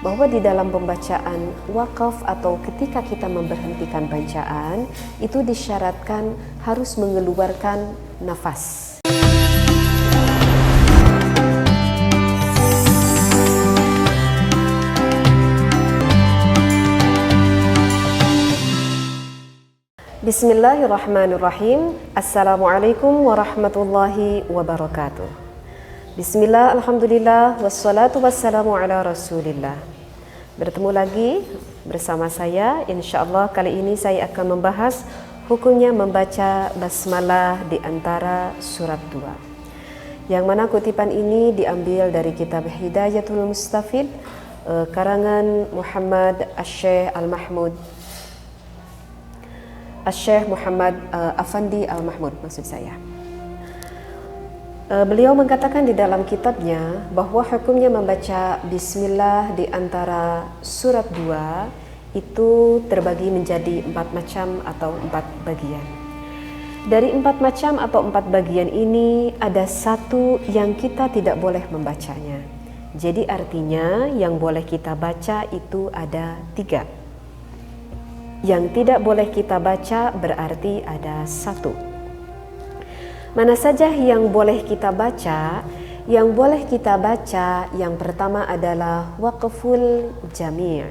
bahwa di dalam pembacaan wakaf atau ketika kita memberhentikan bacaan itu disyaratkan harus mengeluarkan nafas. Bismillahirrahmanirrahim. Assalamualaikum warahmatullahi wabarakatuh. Bismillah, alhamdulillah, wassalatu wassalamu ala rasulillah. Bertemu lagi bersama saya. InsyaAllah kali ini saya akan membahas hukumnya membaca basmalah di antara surat 2. Yang mana kutipan ini diambil dari kitab Hidayatul Mustafid karangan Muhammad Asy-Syaikh Muhammad Afandi Al-Mahmud maksud saya. Beliau mengatakan di dalam kitabnya bahwa hukumnya membaca bismillah di antara surat 2 itu terbagi menjadi 4 macam atau 4 bagian. Dari 4 macam atau 4 bagian ini ada satu yang kita tidak boleh membacanya. Jadi artinya yang boleh kita baca itu ada 3. Yang tidak boleh kita baca berarti ada 1. Mana saja yang boleh kita baca? Yang boleh kita baca yang pertama adalah waqful jami'.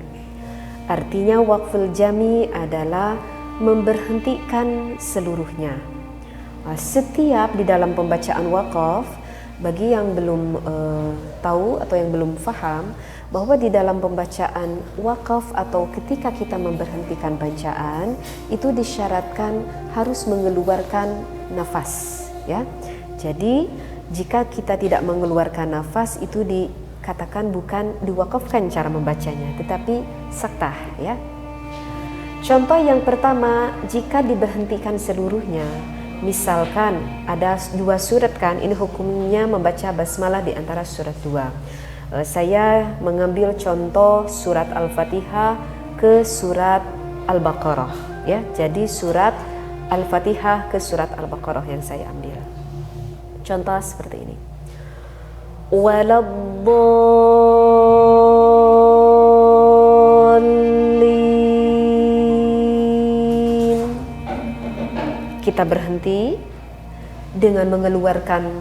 Artinya waqful jami' adalah memberhentikan seluruhnya. Setiap di dalam pembacaan waqaf, bagi yang belum tahu atau yang belum faham, bahwa di dalam pembacaan wakaf atau ketika kita memberhentikan bacaan itu disyaratkan harus mengeluarkan nafas, ya. Jadi jika kita tidak mengeluarkan nafas itu dikatakan bukan diwakafkan cara membacanya, tetapi saktah, ya. Contoh yang pertama, jika diberhentikan seluruhnya, misalkan ada 2 surat kan, ini hukumnya membaca basmalah di antara surat 2. Saya mengambil contoh surat Al-Fatihah ke surat Al-Baqarah, ya. Jadi surat Al-Fatihah ke surat Al-Baqarah yang saya ambil. Contoh seperti ini. Waladdallin. Kita berhenti dengan mengeluarkan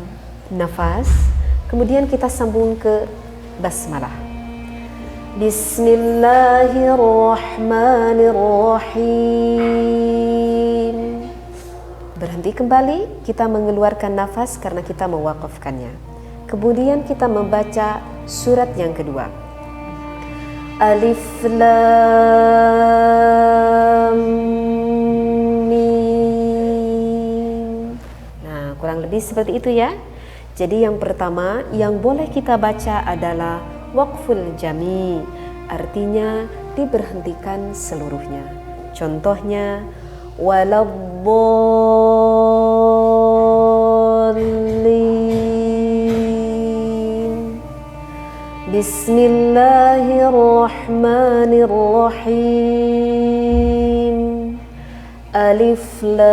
nafas, kemudian kita sambung ke basmalah. Bismillahirrahmanirrahim. Berhenti kembali, kita mengeluarkan nafas karena kita mewakafkannya. Kemudian kita membaca surat yang kedua. Alif Lam Mim. Nah, kurang lebih seperti itu ya. Jadi yang pertama yang boleh kita baca adalah waqful jami, artinya diberhentikan seluruhnya. Contohnya waladdallin. Bismillahirrahmanirrahim. Alif Lam.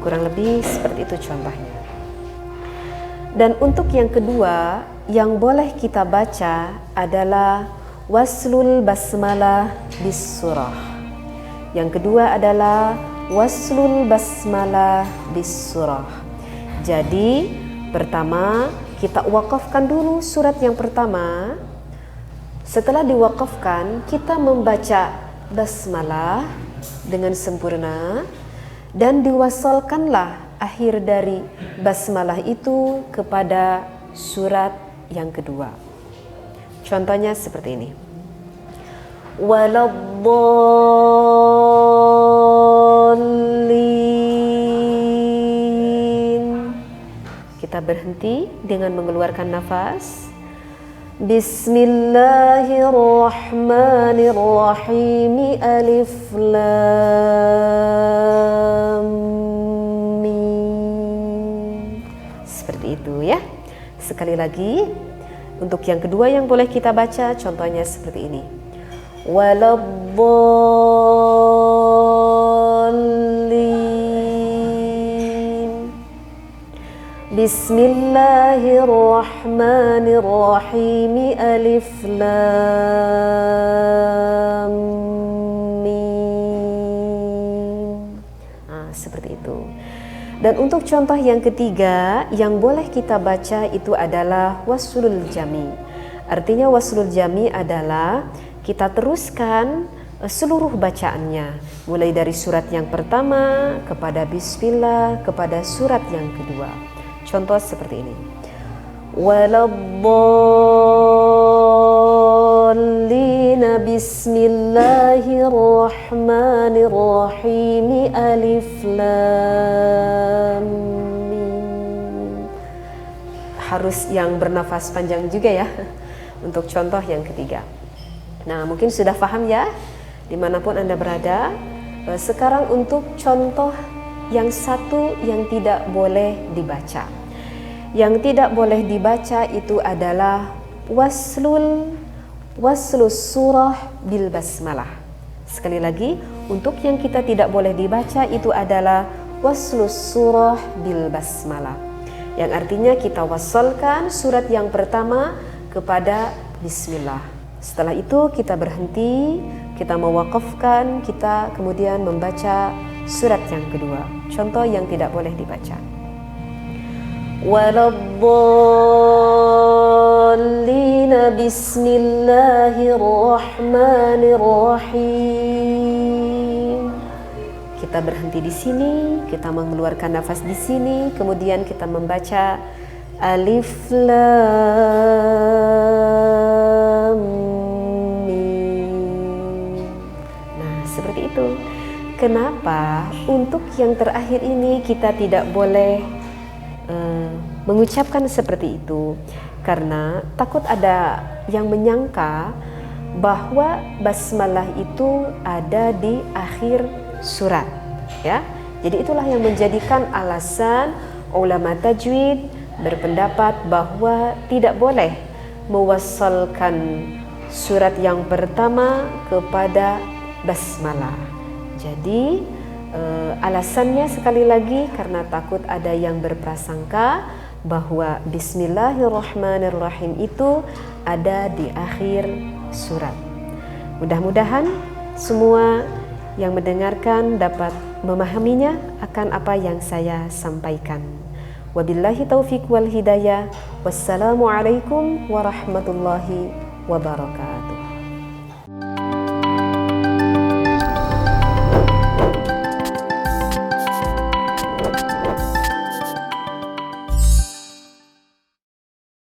Kurang lebih seperti itu contohnya. Dan untuk yang kedua yang boleh kita baca adalah waslul basmalah bis surah. Yang kedua adalah waslul basmalah bis surah. Jadi pertama kita wakafkan dulu surat yang pertama. Setelah diwakafkan kita membaca basmalah dengan sempurna. Dan diwasalkanlah akhir dari basmalah itu kepada surat yang kedua. Contohnya seperti ini. Waladdallin. Kita berhenti dengan mengeluarkan nafas. Bismillahirrahmanirrahim. Alif Lam Mim. Seperti itu ya. Sekali lagi, untuk yang kedua yang boleh kita baca contohnya seperti ini. Waladdallin. Bismillahirrahmanirrahim. Alif lam mim. Seperti itu. Dan untuk contoh yang ketiga yang boleh kita baca itu adalah waslul jami. Artinya waslul jami adalah kita teruskan seluruh bacaannya, mulai dari surat yang pertama kepada bismillah kepada surat yang kedua. Contoh seperti ini. Waladdallina bismillahirrahmanirrahim. Alif lam mim. Harus yang bernafas panjang juga ya untuk contoh yang ketiga. Nah, mungkin sudah paham ya dimanapun Anda berada. Sekarang untuk contoh yang satu yang tidak boleh dibaca. Yang tidak boleh dibaca itu adalah waslus surah bil basmalah. Sekali lagi, untuk yang kita tidak boleh dibaca itu adalah waslus surah bil basmalah. Yang artinya kita wasalkan surat yang pertama kepada bismillah. Setelah itu kita berhenti, kita mewakafkan, kita kemudian membaca surat yang kedua. Contoh yang tidak boleh dibaca. Waladdallina bismillahirrahmanirrahim. Kita berhenti di sini, kita mengeluarkan nafas di sini, kemudian kita membaca alif lam mim. Nah, seperti itu. Kenapa untuk yang terakhir ini kita tidak boleh mengucapkan seperti itu? Karena takut ada yang menyangka bahwa basmalah itu ada di akhir surat, ya. Jadi itulah yang menjadikan alasan ulama tajwid berpendapat bahwa tidak boleh mewassalkan surat yang pertama kepada basmalah. Jadi alasannya sekali lagi karena takut ada yang berprasangka bahwa bismillahirrahmanirrahim itu ada di akhir surat. Mudah-mudahan semua yang mendengarkan dapat memahaminya akan apa yang saya sampaikan. Wabillahi taufiq wal hidayah. Wassalamualaikum warahmatullahi wabarakatuh.